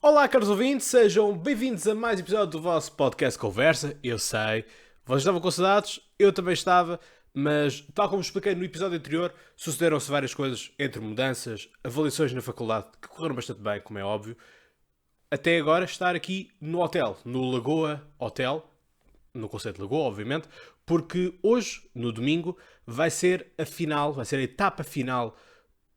Olá, caros ouvintes, sejam bem-vindos a mais um episódio do vosso podcast Conversa. Eu sei, vocês estavam com saudades, eu também estava, mas tal como expliquei no episódio anterior, sucederam-se várias coisas entre mudanças, avaliações na faculdade, que correram bastante bem, como é óbvio, até agora estar aqui no hotel, no Lagoa Hotel, no conceito de Lagoa, obviamente, porque hoje, no domingo, vai ser a etapa final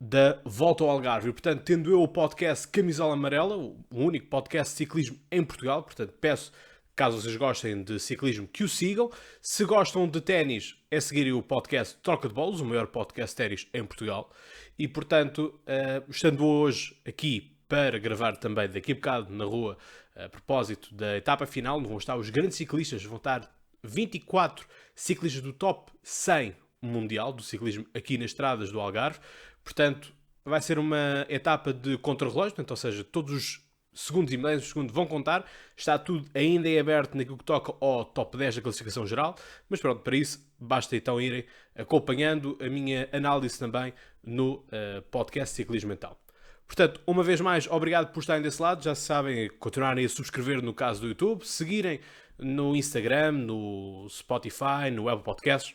da Volta ao Algarve. E, portanto, tendo eu o podcast Camisola Amarela, o único podcast de ciclismo em Portugal, portanto, peço, caso vocês gostem de ciclismo, que o sigam. Se gostam de ténis, é seguirem o podcast Troca de Bolos, o maior podcast de ténis em Portugal. E, portanto, estando hoje aqui para gravar também daqui a bocado na rua, a propósito da etapa final, onde vão estar os grandes ciclistas, vão estar 24 ciclistas do top 100 mundial do ciclismo aqui nas estradas do Algarve. Portanto, vai ser uma etapa de contrarrelógio, ou seja, todos os segundos e milésimos de segundo vão contar. Está tudo ainda em aberto naquilo que toca ao top 10 da classificação geral, mas pronto, para isso basta então irem acompanhando a minha análise também no podcast Ciclismo Mental. Portanto, uma vez mais, obrigado por estarem desse lado. Já sabem, continuarem a subscrever no caso do YouTube, seguirem no Instagram, no Spotify, no Apple Podcasts,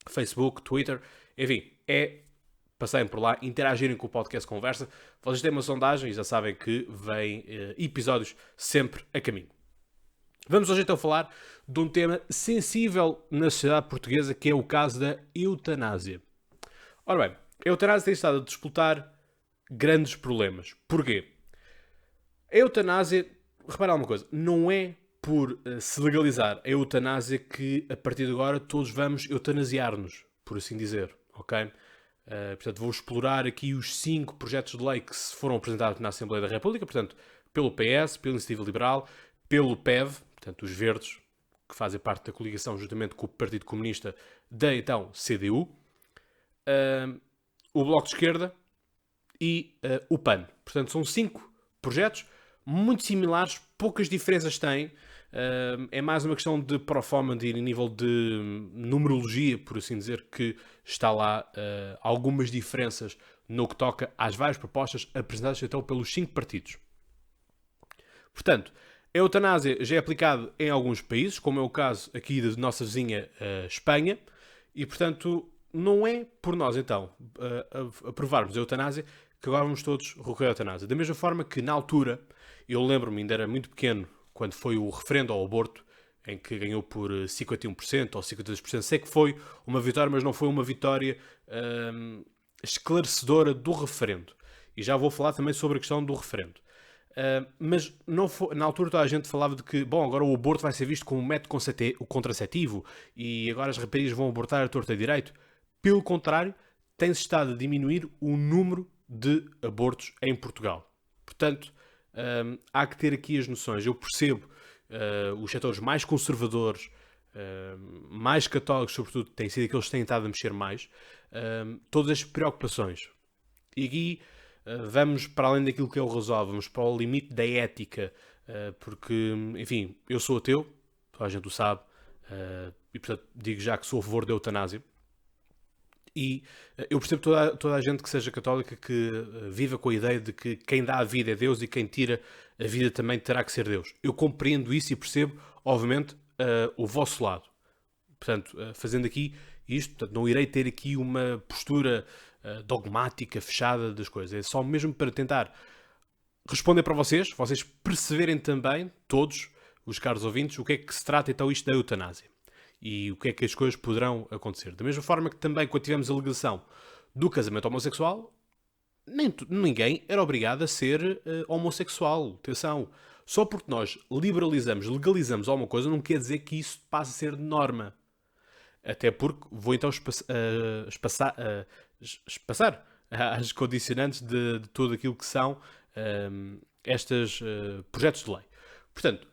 Facebook, Twitter, enfim, passarem por lá, interagirem com o podcast Conversa. Vocês têm uma sondagem e já sabem que vêm episódios sempre a caminho. Vamos hoje então falar de um tema sensível na sociedade portuguesa, que é o caso da eutanásia. Ora bem, a eutanásia tem estado a disputar grandes problemas. Porquê? A eutanásia, repara uma coisa, não é por se legalizar a eutanásia que a partir de agora todos vamos eutanasiar-nos, por assim dizer, ok? Portanto, vou explorar aqui os 5 projetos de lei que se foram apresentados na Assembleia da República, portanto, pelo PS, pela Iniciativa Liberal, pelo PEV, portanto, os verdes, que fazem parte da coligação juntamente com o Partido Comunista da então CDU, o Bloco de Esquerda e o PAN. Portanto, são 5 projetos muito similares, poucas diferenças têm. É mais uma questão de proforma, de nível de numerologia, por assim dizer, que está lá algumas diferenças no que toca às várias propostas apresentadas então pelos 5 partidos. Portanto, a eutanásia já é aplicada em alguns países, como é o caso aqui da nossa vizinha Espanha, e portanto não é por nós então aprovarmos a eutanásia que agora vamos todos recorrer à eutanásia. Da mesma forma que na altura, eu lembro-me, ainda era muito pequeno, quando foi o referendo ao aborto, em que ganhou por 51% ou 52%. Sei que foi uma vitória, mas não foi uma vitória esclarecedora do referendo. E já vou falar também sobre a questão do referendo. Mas não foi, na altura toda a gente falava de que, bom, agora o aborto vai ser visto como um método contraceptivo e agora as raparigas vão abortar a torta e direito. Pelo contrário, tem-se estado a diminuir o número de abortos em Portugal. Portanto, há que ter aqui as noções. Eu percebo os setores mais conservadores, mais católicos, sobretudo, têm sido aqueles que têm estado a mexer mais, todas as preocupações. E aqui vamos para além daquilo que é o razoável, vamos para o limite da ética, porque, enfim, eu sou ateu, toda a gente o sabe, e portanto digo já que sou a favor da eutanásia. E eu percebo toda a gente que seja católica que viva com a ideia de que quem dá a vida é Deus e quem tira a vida também terá que ser Deus. Eu compreendo isso e percebo, obviamente, o vosso lado. Portanto, fazendo aqui isto, portanto, não irei ter aqui uma postura dogmática, fechada das coisas. É só mesmo para tentar responder para vocês perceberem também, todos os caros ouvintes, o que é que se trata então isto da eutanásia. E o que é que as coisas poderão acontecer. Da mesma forma que também, quando tivemos a legislação do casamento homossexual, ninguém era obrigado a ser homossexual. Atenção. Só porque nós legalizamos alguma coisa, não quer dizer que isso passe a ser de norma. Até porque vou então espaçar as condicionantes de tudo aquilo que são estes projetos de lei. Portanto,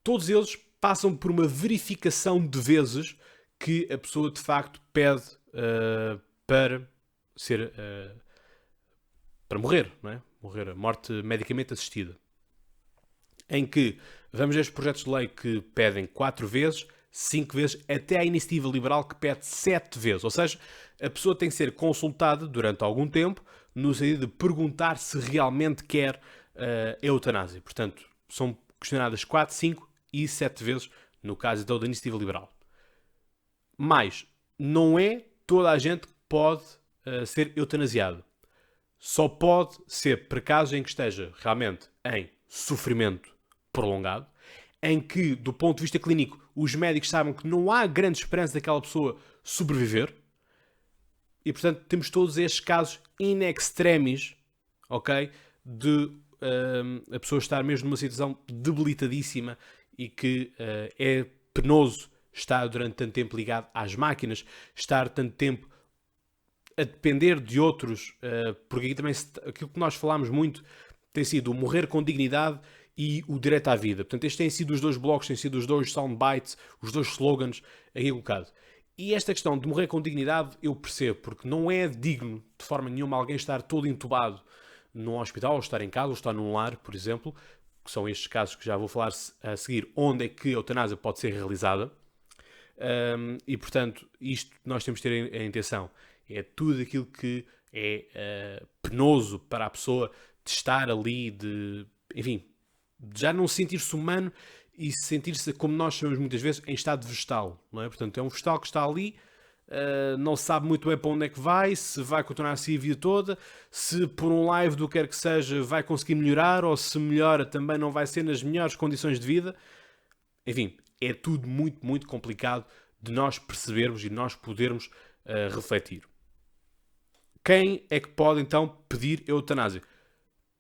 todos eles passam por uma verificação de vezes que a pessoa de facto pede para ser para morrer, não é? Morrer, a morte medicamente assistida. Em que vamos a estes projetos de lei que pedem 4 vezes, 5 vezes, até à Iniciativa Liberal que pede 7 vezes. Ou seja, a pessoa tem que ser consultada durante algum tempo no sentido de perguntar se realmente quer a eutanásia. Portanto, são questionadas 4, 5 e 7 vezes no caso então, da iniciativa liberal. Mas não é toda a gente que pode ser eutanasiado. Só pode ser para casos em que esteja realmente em sofrimento prolongado, em que, do ponto de vista clínico, os médicos sabem que não há grande esperança daquela pessoa sobreviver. E, portanto, temos todos estes casos in extremis, ok? De a pessoa estar mesmo numa situação debilitadíssima e que é penoso estar durante tanto tempo ligado às máquinas, estar tanto tempo a depender de outros, porque aqui também aquilo que nós falámos muito tem sido o morrer com dignidade e o direito à vida. Portanto, estes têm sido os dois blocos, têm sido os dois soundbites, os dois slogans aqui colocados. E esta questão de morrer com dignidade eu percebo, porque não é digno de forma nenhuma alguém estar todo entubado num hospital, ou estar em casa, ou estar num lar, por exemplo, que são estes casos que já vou falar a seguir, onde é que a eutanásia pode ser realizada. E, portanto, isto nós temos de ter em atenção. É tudo aquilo que é penoso para a pessoa de estar ali, enfim, já não sentir-se humano e sentir-se, como nós chamamos muitas vezes, em estado vegetal, não é? Portanto, é um vegetal que está ali, não sabe muito bem para onde é que vai, se vai continuar assim a vida toda, se por um live do que quer que seja vai conseguir melhorar, ou se melhora também não vai ser nas melhores condições de vida. Enfim, é tudo muito, muito complicado de nós percebermos e de nós podermos refletir. Quem é que pode então pedir eutanásia?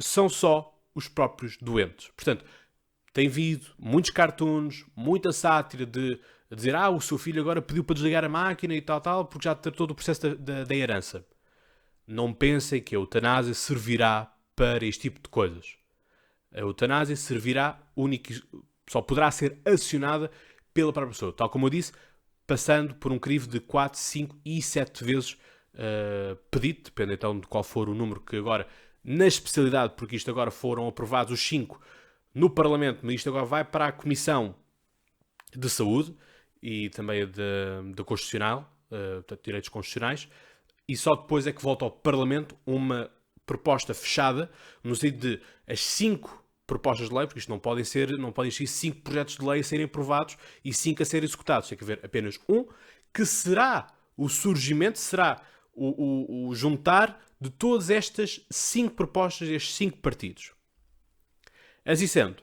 São só os próprios doentes. Portanto, tem havido muitos cartoons, muita sátira de dizer o seu filho agora pediu para desligar a máquina e tal, porque já tratou do processo da herança. Não pensem que a eutanásia servirá para este tipo de coisas. A eutanásia servirá só poderá ser acionada pela própria pessoa. Tal como eu disse, passando por um crivo de 4, 5 e 7 vezes pedido, depende então de qual for o número que agora, na especialidade, porque isto agora foram aprovados os 5 no Parlamento, mas isto agora vai para a Comissão de Saúde e também da Constitucional, portanto, Direitos Constitucionais, e só depois é que volta ao Parlamento uma proposta fechada, no sentido de as 5 propostas de lei, porque isto não podem ser 5 projetos de lei a serem aprovados e 5 a serem executados. Tem que haver apenas um, que será o surgimento, será o juntar de todas estas 5 propostas destes 5 partidos. Assim sendo,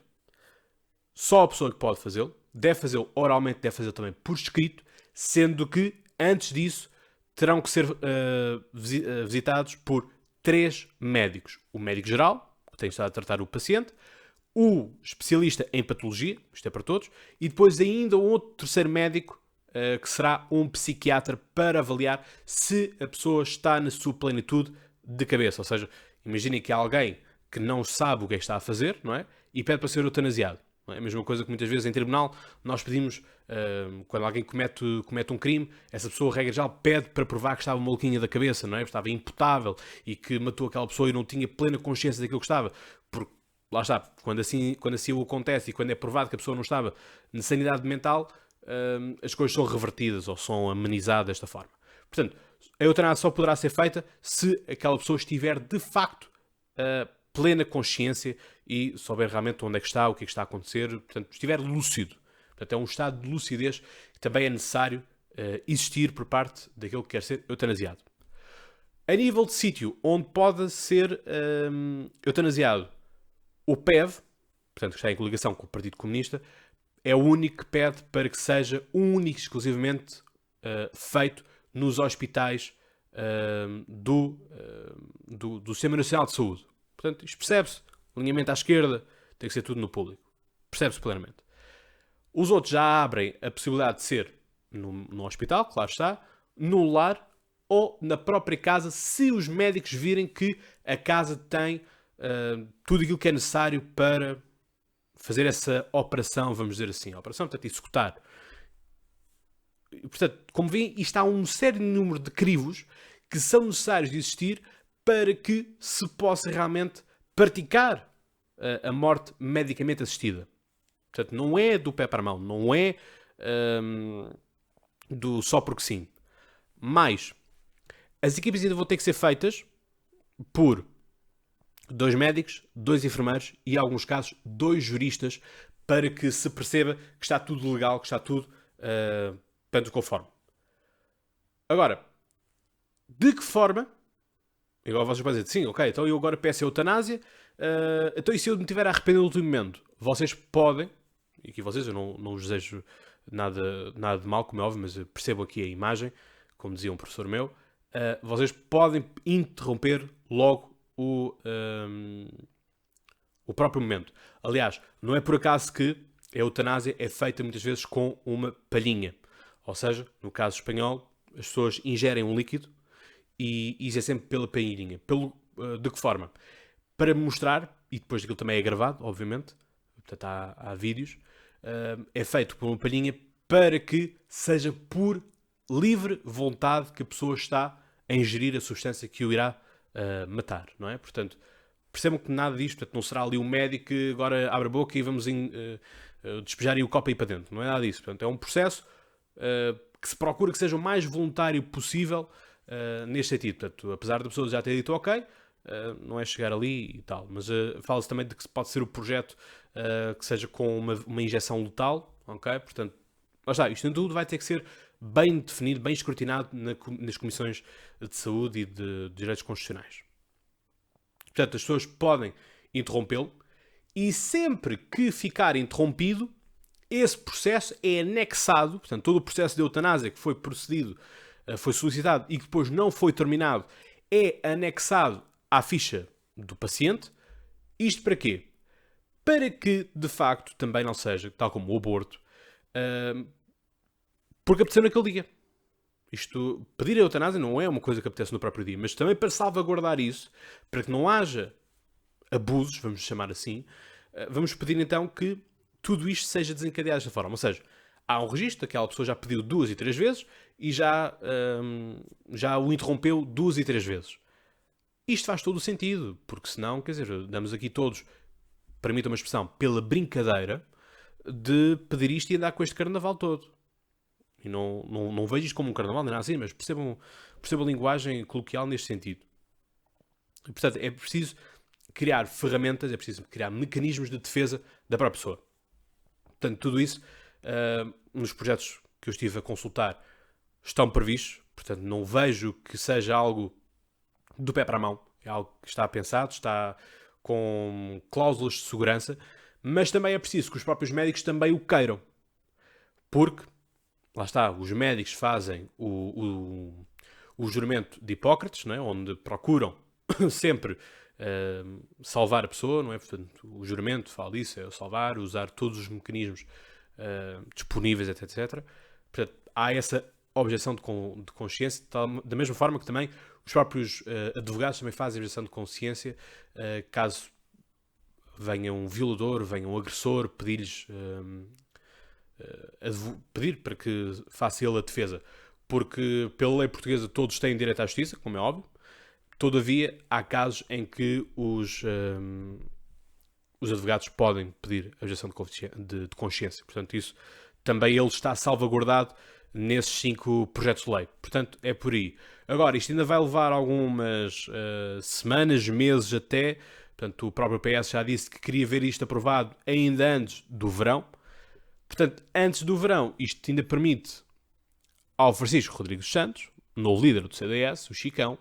só a pessoa que pode fazê-lo, deve fazê-lo oralmente, deve fazê-lo também por escrito, sendo que, antes disso, terão que ser visitados por 3 médicos. O médico geral, que tem estado a tratar o paciente, o especialista em patologia, isto é para todos, e depois ainda um outro terceiro médico, que será um psiquiatra, para avaliar se a pessoa está na sua plenitude de cabeça. Ou seja, imaginem que há alguém que não sabe o que é que está a fazer, não é? E pede para ser eutanasiado. Não é a mesma coisa que muitas vezes em tribunal nós pedimos, quando alguém comete um crime, essa pessoa, regra geral, pede para provar que estava maluquinha da cabeça, não é? Estava imputável e que matou aquela pessoa e não tinha plena consciência daquilo que estava. Porque, lá está, quando assim o acontece e quando é provado que a pessoa não estava na sanidade mental, as coisas são revertidas ou são amenizadas desta forma. Portanto, a eutanásia só poderá ser feita se aquela pessoa estiver de facto plena consciência e souber realmente onde é que está, o que é que está a acontecer, portanto, estiver lúcido. Portanto, é um estado de lucidez que também é necessário existir por parte daquele que quer ser eutanasiado. A nível de sítio onde pode ser eutanasiado, o PEV, portanto, que está em coligação com o Partido Comunista, é o único que pede para que seja único e exclusivamente feito nos hospitais do Sistema Nacional de Saúde. Portanto, isto percebe-se. Alinhamento à esquerda, tem que ser tudo no público. Percebe-se plenamente. Os outros já abrem a possibilidade de ser no hospital, claro está, no lar ou na própria casa, se os médicos virem que a casa tem tudo aquilo que é necessário para fazer essa operação, vamos dizer assim. A operação, portanto, executar. Portanto, como veem, isto há um sério número de crivos que são necessários de existir para que se possa realmente praticar a morte medicamente assistida. Portanto, não é do pé para a mão, não é do só porque sim. Mas as equipas ainda vão ter que ser feitas por 2 médicos, 2 enfermeiros e, em alguns casos, 2 juristas, para que se perceba que está tudo legal, que está tudo tanto conforme. Agora, de que forma? Igual vocês podem dizer, sim, ok, então eu agora peço a eutanásia, então e se eu me tiver a arrepender no último momento? Vocês podem, e aqui vocês, eu não vos desejo nada de mal, como é óbvio, mas eu percebo aqui a imagem, como dizia um professor meu, vocês podem interromper logo o próprio momento. Aliás, não é por acaso que a eutanásia é feita muitas vezes com uma palhinha. Ou seja, no caso espanhol, as pessoas ingerem um líquido e isso é sempre pela palhinha. De que forma? Para mostrar, e depois aquilo também é gravado, obviamente, portanto há vídeos, é feito por uma palhinha para que seja por livre vontade que a pessoa está a ingerir a substância que o irá matar, não é? Portanto, percebam que nada disto, portanto, não será ali um médico que agora abre a boca e vamos despejar aí o copo aí para dentro, não é nada disso. Portanto, é um processo que se procura que seja o mais voluntário possível neste sentido. Portanto, apesar da pessoa já ter dito ok, não é chegar ali e tal, mas fala-se também de que pode ser o projeto que seja com uma injeção letal, ok? Portanto, lá está, isto tudo vai ter que ser bem definido, bem escrutinado nas comissões de saúde e de direitos constitucionais. Portanto, as pessoas podem interrompê-lo e sempre que ficar interrompido, esse processo é anexado, portanto, todo o processo de eutanásia que foi procedido, foi solicitado e que depois não foi terminado, é anexado à ficha do paciente. Isto para quê? Para que, de facto, também não seja, tal como o aborto, porque apeteceu naquele dia. Isto, pedir a eutanásia não é uma coisa que apetece no próprio dia, mas também para salvaguardar isso, para que não haja abusos, vamos chamar assim, vamos pedir então que tudo isto seja desencadeado desta forma. Ou seja, há um registro, aquela pessoa já pediu 2 e 3 vezes e já o interrompeu 2 e 3 vezes. Isto faz todo o sentido, porque senão, quer dizer, damos aqui todos, permitam uma expressão, pela brincadeira de pedir isto e andar com este carnaval todo. E não vejo isto como um carnaval, nem nada assim, mas percebam a linguagem coloquial neste sentido. E, portanto, é preciso criar ferramentas, é preciso criar mecanismos de defesa da própria pessoa. Portanto, tudo isso, nos projetos que eu estive a consultar, estão previstos. Portanto, não vejo que seja algo do pé para a mão. É algo que está pensado, está com cláusulas de segurança, mas também é preciso que os próprios médicos também o queiram. Porque, lá está, os médicos fazem o juramento de Hipócrates, não é? Onde procuram sempre salvar a pessoa, não é? Portanto, o juramento fala disso, é salvar, usar todos os mecanismos disponíveis, etc. Portanto, há essa objeção de consciência, da mesma forma que também os próprios advogados também fazem objeção de consciência caso venha um violador, venha um agressor pedir para que faça ele a defesa, porque pela lei portuguesa todos têm direito à justiça, como é óbvio. Todavia, há casos em que os advogados podem pedir objeção de consciência. Portanto, isso também ele está salvaguardado nesses 5 projetos de lei. Portanto, é por aí. Agora, isto ainda vai levar algumas semanas, meses até. Portanto, o próprio PS já disse que queria ver isto aprovado ainda antes do verão. Portanto, antes do verão, isto ainda permite ao Francisco Rodrigues Santos, novo líder do CDS, o Chicão,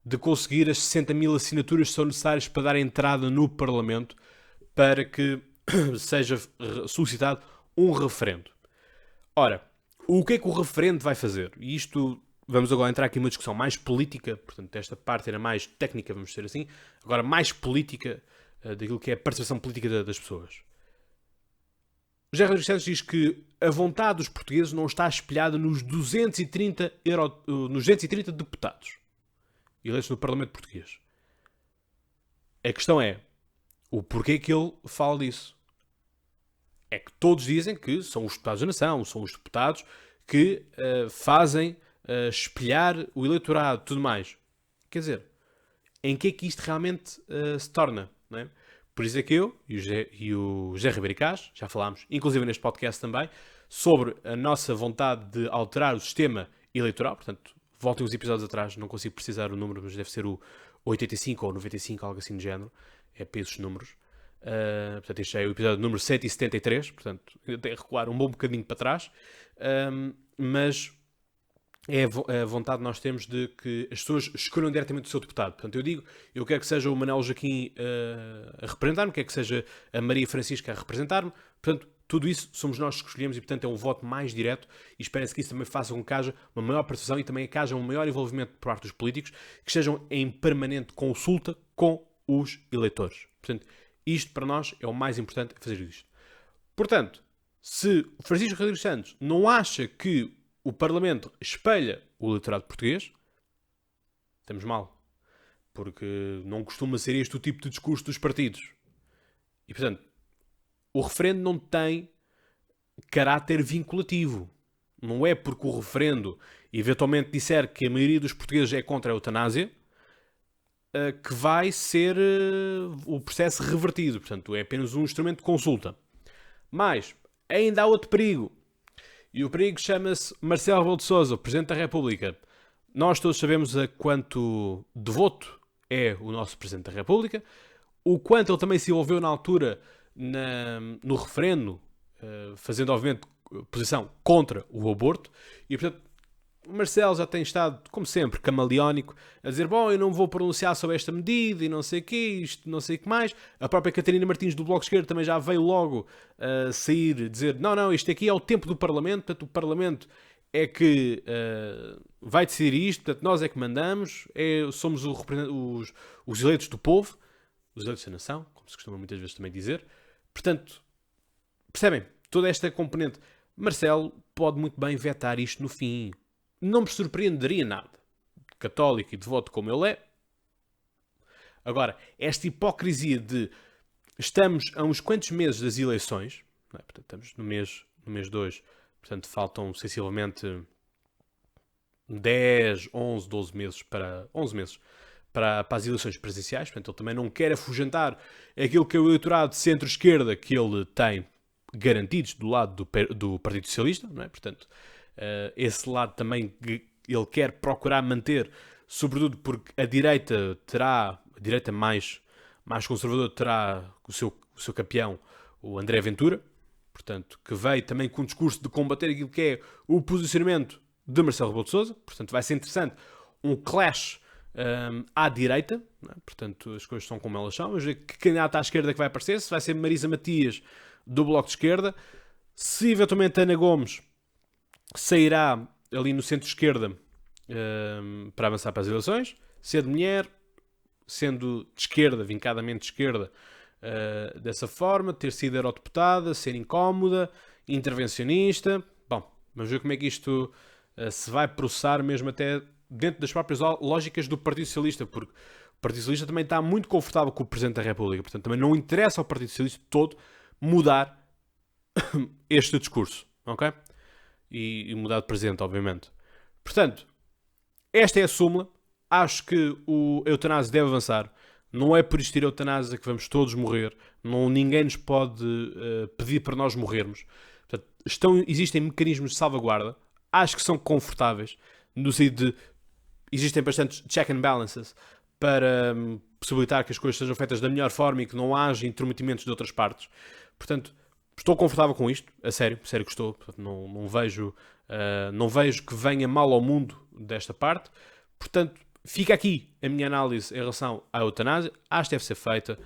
de conseguir as 60.000 assinaturas que são necessárias para dar entrada no Parlamento para que seja solicitado um referendo. Ora, o que é que o referendo vai fazer? E isto, vamos agora entrar aqui numa discussão mais política, portanto, esta parte era mais técnica, vamos dizer assim, agora mais política daquilo que é a participação política das pessoas. O José Rodrigues Santos diz que a vontade dos portugueses não está espelhada nos 230 deputados eleitos no Parlamento Português. A questão é o porquê que ele fala disso. É que todos dizem que são os deputados da nação, são os deputados que fazem espelhar o eleitorado, tudo mais. Quer dizer, em que é que isto realmente se torna? Não é? Por isso é que eu e o José Ribeiro Cás, já falámos, inclusive neste podcast também, sobre a nossa vontade de alterar o sistema eleitoral. Portanto, voltem uns episódios atrás, não consigo precisar o número, mas deve ser o 85 ou 95, algo assim do género. É para esses números. Portanto, este é o episódio número 173. Portanto, eu tenho que recuar um bom bocadinho para trás. Mas é a vontade que nós temos de que as pessoas escolham diretamente o seu deputado. Portanto, eu quero que seja o Manuel Joaquim a representar-me, quero que seja a Maria Francisca a representar-me. Portanto, tudo isso somos nós que escolhemos e, portanto, é um voto mais direto e espera-se que isso também faça com que haja uma maior participação e também que haja um maior envolvimento por parte dos políticos, que estejam em permanente consulta com os eleitores. Portanto, isto para nós é o mais importante, é fazer isto. Portanto, se o Francisco Rodrigues Santos não acha que o Parlamento espelha o eleitorado português, estamos mal. Porque não costuma ser este o tipo de discurso dos partidos. E, portanto, o referendo não tem caráter vinculativo. Não é porque o referendo eventualmente disser que a maioria dos portugueses é contra a eutanásia que vai ser o processo revertido. Portanto, é apenas um instrumento de consulta. Mas, ainda há outro perigo. E o perigo chama-se Marcelo Rebelo de Sousa, o Presidente da República. Nós todos sabemos a quanto devoto é o nosso Presidente da República, o quanto ele também se envolveu na altura no referendo, fazendo obviamente posição contra o aborto, e portanto o Marcelo já tem estado, como sempre, camaleónico, a dizer, bom, eu não vou pronunciar sobre esta medida e não sei o quê, isto não sei o que mais. A própria Catarina Martins do Bloco de Esquerda também já veio logo sair, dizer, não, isto aqui é o tempo do Parlamento, portanto o Parlamento é que vai decidir isto, portanto nós é que mandamos, somos os eleitos do povo, os eleitos da nação, como se costuma muitas vezes também dizer. Portanto, percebem? Toda esta componente. Marcelo pode muito bem vetar isto no fim. Não me surpreenderia nada. Católico e devoto como ele é. Agora, esta hipocrisia de estamos a uns quantos meses das eleições, não é? Portanto, estamos no mês 2, portanto, faltam sensivelmente 10, 11, 12 meses para 11 meses para as eleições presidenciais. Portanto, ele também não quer afugentar aquilo que é o eleitorado de centro-esquerda que ele tem garantidos do lado do Partido Socialista, não é? Portanto, esse lado também ele quer procurar manter, sobretudo porque a direita mais conservadora terá o seu campeão, o André Ventura, portanto, que veio também com um discurso de combater aquilo que é o posicionamento de Marcelo Rebelo de Sousa. Portanto, vai ser interessante um clash à direita, não é? Portanto, as coisas são como elas são. Vamos ver que candidato à esquerda que vai aparecer, se vai ser Marisa Matias do Bloco de Esquerda, se eventualmente Ana Gomes sairá ali no centro-esquerda para avançar para as eleições, se é de mulher, sendo de esquerda, vincadamente de esquerda, dessa forma, ter sido eurodeputada, ser incómoda, intervencionista. Bom, vamos ver como é que isto se vai processar mesmo até dentro das próprias lógicas do Partido Socialista, porque o Partido Socialista também está muito confortável com o Presidente da República, portanto também não interessa ao Partido Socialista todo mudar este discurso, ok? E mudar de Presidente, obviamente. Portanto, esta é a súmula. Acho que o eutanásia deve avançar. Não é por existir a eutanásia que vamos todos morrer. Ninguém nos pode pedir para nós morrermos. Portanto, existem mecanismos de salvaguarda. Acho que são confortáveis. No sentido de existem bastantes check and balances para possibilitar que as coisas sejam feitas da melhor forma e que não haja intrometimentos de outras partes. Portanto, estou confortável com isto. A sério que estou. Portanto, não vejo que venha mal ao mundo desta parte. Portanto, fica aqui a minha análise em relação à eutanásia. Acho que deve ser feita,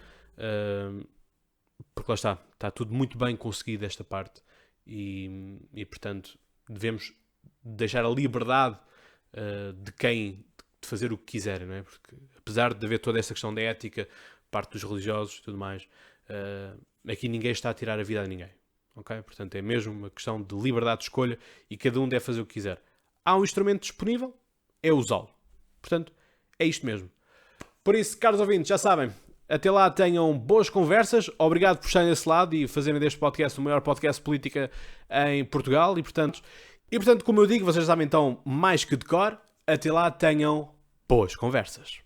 porque lá está tudo muito bem conseguido esta parte e portanto devemos deixar a liberdade de fazer o que quiserem, não é? Porque apesar de haver toda essa questão da ética, parte dos religiosos e tudo mais, aqui ninguém está a tirar a vida a ninguém, ok? Portanto é mesmo uma questão de liberdade de escolha e cada um deve fazer o que quiser. Há um instrumento disponível, é usá-lo. Portanto, é isto mesmo. Por isso, caros ouvintes, já sabem, até lá tenham boas conversas. Obrigado por estarem desse lado e fazerem deste podcast o maior podcast de política em Portugal. E portanto, como eu digo, vocês sabem então mais que de cor. Até lá tenham boas conversas.